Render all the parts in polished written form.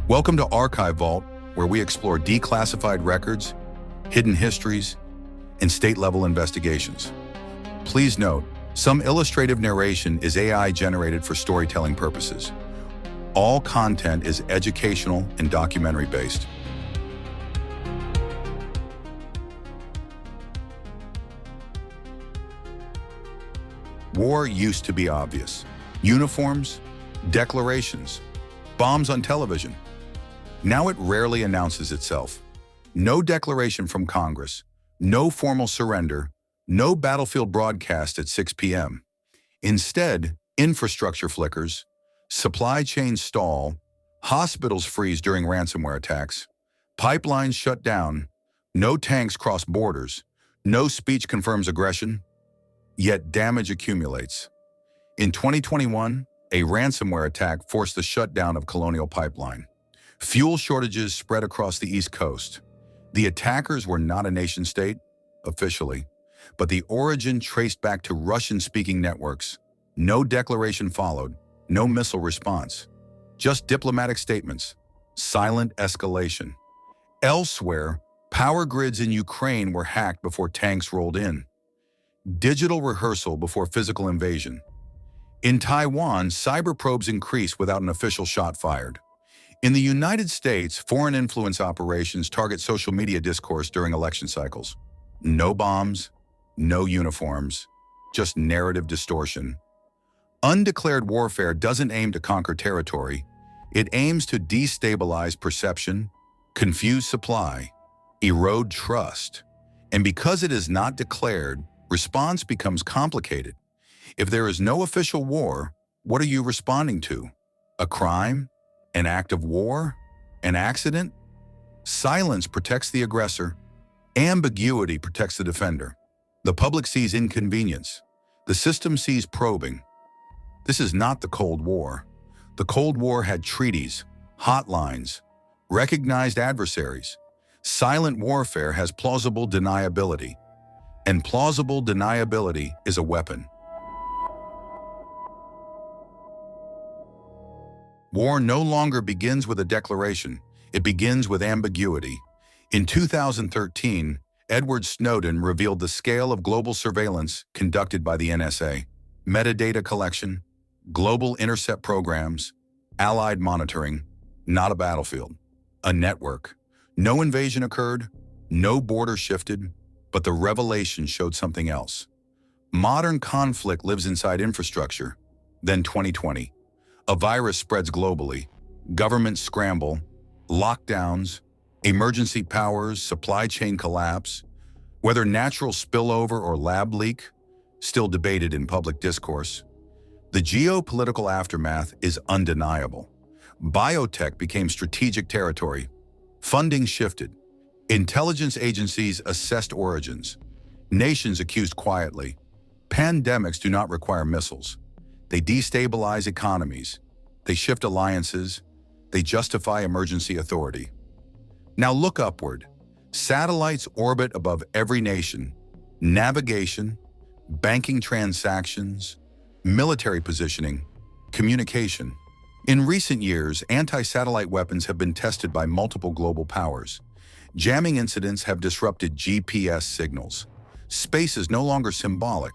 Welcome to Archive Vault, where we explore declassified records, hidden histories, and state-level investigations. Please note, some illustrative narration is AI-generated for storytelling purposes. All content is educational and documentary-based. War used to be obvious. Uniforms, declarations, bombs on television. Now it rarely announces itself. No declaration from Congress, no formal surrender, no battlefield broadcast at 6 p.m. Instead, infrastructure flickers, supply chains stall, hospitals freeze during ransomware attacks, pipelines shut down, no tanks cross borders, no speech confirms aggression, yet damage accumulates. In 2021, a ransomware attack forced the shutdown of Colonial Pipeline. Fuel shortages spread across the East Coast. The attackers were not a nation-state, officially, but the origin traced back to Russian-speaking networks. No declaration followed, no missile response. Just diplomatic statements, silent escalation. Elsewhere, power grids in Ukraine were hacked before tanks rolled in. Digital rehearsal before physical invasion. In Taiwan, cyber probes increased without an official shot fired. In the United States, foreign influence operations target social media discourse during election cycles. No bombs, no uniforms, just narrative distortion. Undeclared warfare doesn't aim to conquer territory. It aims to destabilize perception, confuse supply, erode trust. And because it is not declared, response becomes complicated. If there is no official war, what are you responding to? A crime? An act of war? An accident? Silence protects the aggressor. Ambiguity protects the defender. The public sees inconvenience. The system sees probing. This is not the Cold War. The Cold War had treaties, hotlines, recognized adversaries. Silent warfare has plausible deniability. And plausible deniability is a weapon. War no longer begins with a declaration. It begins with ambiguity. In 2013, Edward Snowden revealed the scale of global surveillance conducted by the NSA. Metadata collection, global intercept programs, allied monitoring, not a battlefield, a network. No invasion occurred, no border shifted, but the revelation showed something else. Modern conflict lives inside infrastructure. Then 2020. A virus spreads globally. Governments scramble. Lockdowns. Emergency powers. Supply chain collapse. Whether natural spillover or lab leak, still debated in public discourse. The geopolitical aftermath is undeniable. Biotech became strategic territory. Funding shifted. Intelligence agencies assessed origins. Nations accused quietly. Pandemics do not require missiles. They destabilize economies. They shift alliances. They justify emergency authority. Now look upward. Satellites orbit above every nation. Navigation, banking transactions, military positioning, communication. In recent years, anti-satellite weapons have been tested by multiple global powers. Jamming incidents have disrupted GPS signals. Space is no longer symbolic.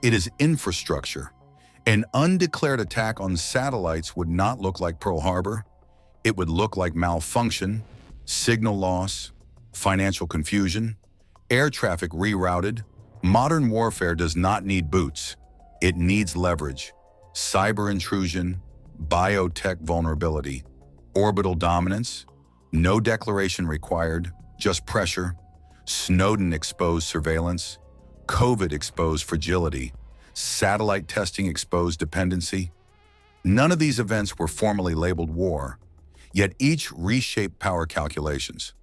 It is infrastructure. An undeclared attack on satellites would not look like Pearl Harbor. It would look like malfunction, signal loss, financial confusion, air traffic rerouted. Modern warfare does not need boots. It needs leverage, cyber intrusion, biotech vulnerability, orbital dominance, no declaration required, just pressure, Snowden exposed surveillance, COVID exposed fragility, satellite testing exposed dependency. None of these events were formally labeled war, yet each reshaped power calculations.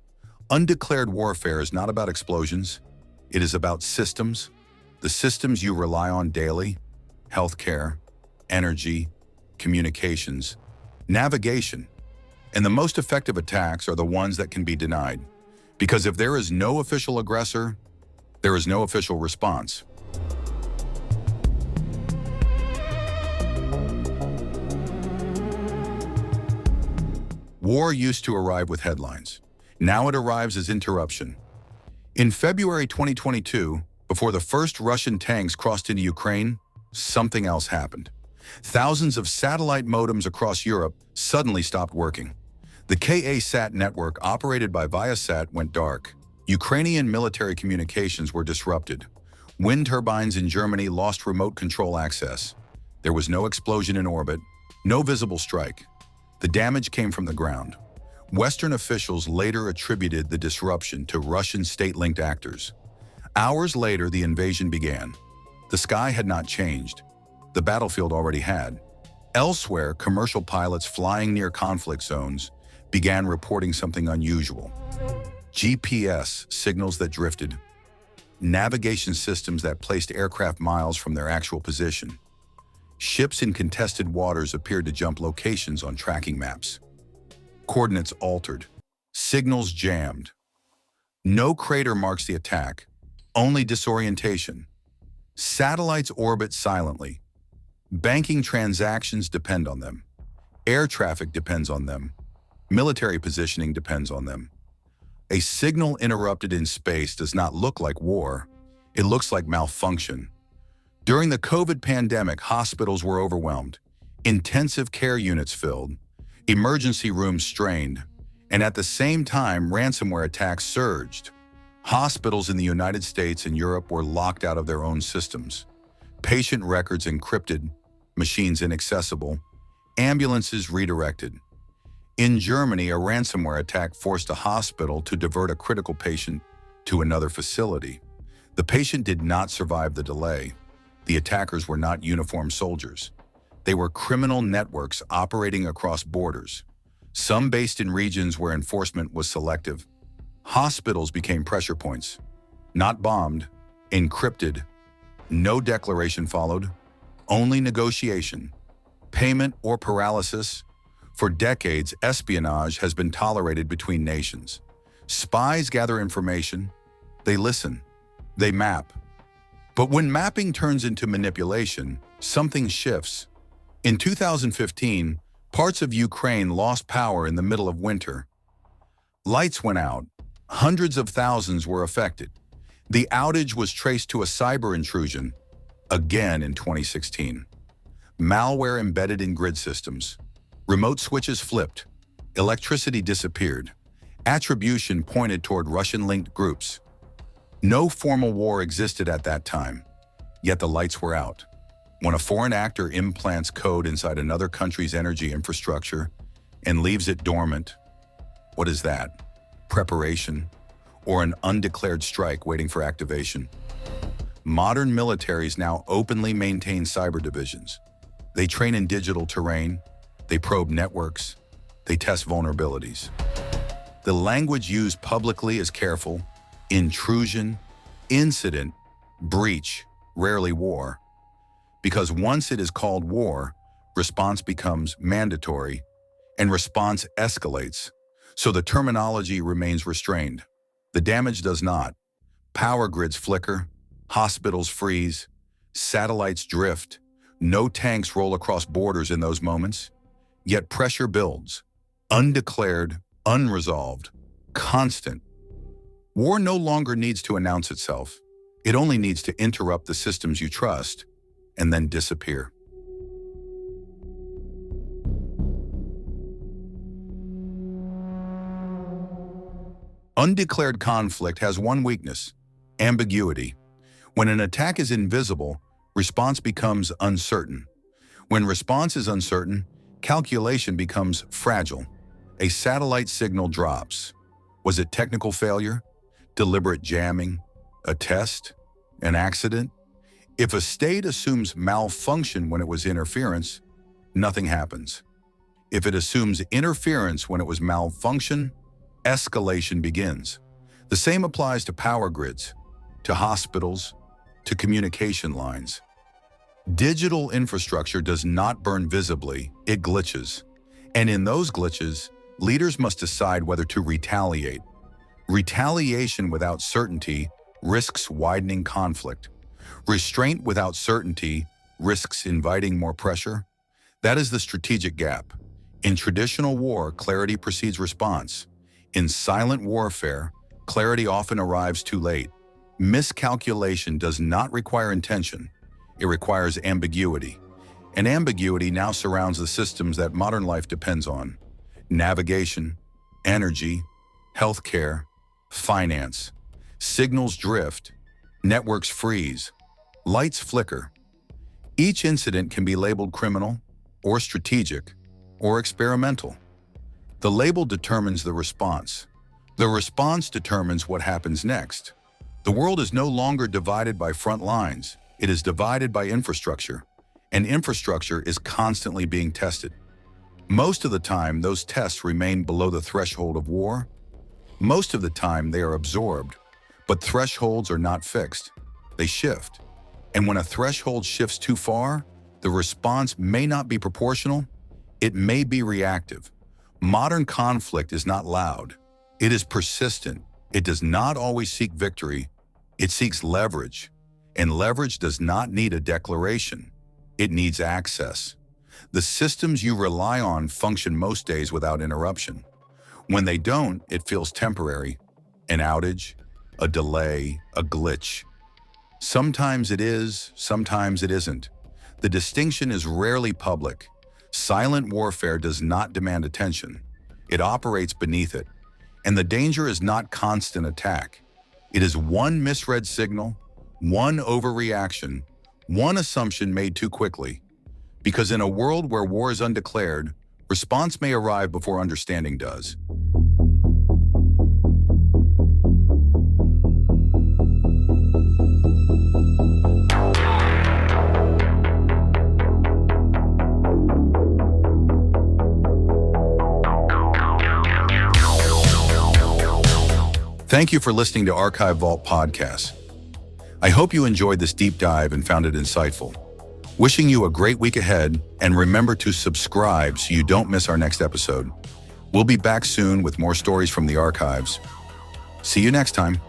Undeclared warfare is not about explosions. It is about systems, the systems you rely on daily: healthcare, energy, communications, navigation. And the most effective attacks are the ones that can be denied. Because if there is no official aggressor, there is no official response. War used to arrive with headlines. Now it arrives as interruption. In February 2022, before the first Russian tanks crossed into Ukraine, something else happened. Thousands of satellite modems across Europe suddenly stopped working. The Ka-sat network operated by Viasat went dark. Ukrainian military communications were disrupted. Wind turbines in Germany lost remote control access. There was no explosion in orbit, no visible strike. The damage came from the ground. Western officials later attributed the disruption to Russian state-linked actors. Hours later, the invasion began. The sky had not changed. The battlefield already had. Elsewhere, commercial pilots flying near conflict zones began reporting something unusual. GPS signals that drifted, navigation systems that placed aircraft miles from their actual position. Ships in contested waters appeared to jump locations on tracking maps. Coordinates altered, signals jammed. No crater marks the attack, only disorientation. Satellites orbit silently. Banking transactions depend on them. Air traffic depends on them. Military positioning depends on them. A signal interrupted in space does not look like war. It looks like malfunction. During the COVID pandemic, hospitals were overwhelmed. Intensive care units filled. Emergency rooms strained. And at the same time, ransomware attacks surged. Hospitals in the United States and Europe were locked out of their own systems. Patient records encrypted, machines inaccessible, ambulances redirected. In Germany, a ransomware attack forced a hospital to divert a critical patient to another facility. The patient did not survive the delay. The attackers were not uniformed soldiers. They were criminal networks operating across borders, some based in regions where enforcement was selective. Hospitals became pressure points, not bombed, encrypted. No declaration followed, only negotiation, payment or paralysis. For decades, espionage has been tolerated between nations. Spies gather information, they listen, they map. But when mapping turns into manipulation, something shifts. In 2015, parts of Ukraine lost power in the middle of winter. Lights went out. Hundreds of thousands were affected. The outage was traced to a cyber intrusion, again in 2016. Malware embedded in grid systems. Remote switches flipped. Electricity disappeared. Attribution pointed toward Russian-linked groups. No formal war existed at that time, yet the lights were out. When a foreign actor implants code inside another country's energy infrastructure and leaves it dormant, what is that? Preparation, or an undeclared strike waiting for activation? Modern militaries now openly maintain cyber divisions. They train in digital terrain, they probe networks, they test vulnerabilities. The language used publicly is careful: intrusion, incident, breach, rarely war. Because once it is called war, response becomes mandatory, and response escalates. So the terminology remains restrained. The damage does not. Power grids flicker, hospitals freeze, satellites drift. No tanks roll across borders in those moments. Yet pressure builds. Undeclared, unresolved, constant. War no longer needs to announce itself. It only needs to interrupt the systems you trust and then disappear. Undeclared conflict has one weakness: ambiguity. When an attack is invisible, response becomes uncertain. When response is uncertain, calculation becomes fragile. A satellite signal drops. Was it technical failure? Deliberate jamming? A test? An accident? If a state assumes malfunction when it was interference, nothing happens. If it assumes interference when it was malfunction, escalation begins. The same applies to power grids, to hospitals, to communication lines. Digital infrastructure does not burn visibly, it glitches. And in those glitches, leaders must decide whether to retaliate. Retaliation without certainty risks widening conflict. Restraint without certainty risks inviting more pressure. That is the strategic gap. In traditional war, clarity precedes response. In silent warfare, clarity often arrives too late. Miscalculation does not require intention. It requires ambiguity. And ambiguity now surrounds the systems that modern life depends on: navigation, energy, healthcare, finance. Signals drift, networks freeze, lights flicker. Each incident can be labeled criminal, or strategic, or experimental. The label determines the response. The response determines what happens next. The world is no longer divided by front lines. It is divided by infrastructure, and infrastructure is constantly being tested. Most of the time, those tests remain below the threshold of war. Most of the time, they are absorbed, but thresholds are not fixed. They shift. And when a threshold shifts too far, the response may not be proportional. It may be reactive. Modern conflict is not loud. It is persistent. It does not always seek victory. It seeks leverage. And leverage does not need a declaration. It needs access. The systems you rely on function most days without interruption. When they don't, it feels temporary. An outage, a delay, a glitch. Sometimes it is, sometimes it isn't. The distinction is rarely public. Silent warfare does not demand attention. It operates beneath it. And the danger is not constant attack. It is one misread signal, one overreaction, one assumption made too quickly. Because in a world where war is undeclared, response may arrive before understanding does. Thank you for listening to Archive Vault Podcast. I hope you enjoyed this deep dive and found it insightful. Wishing you a great week ahead, and remember to subscribe so you don't miss our next episode. We'll be back soon with more stories from the archives. See you next time.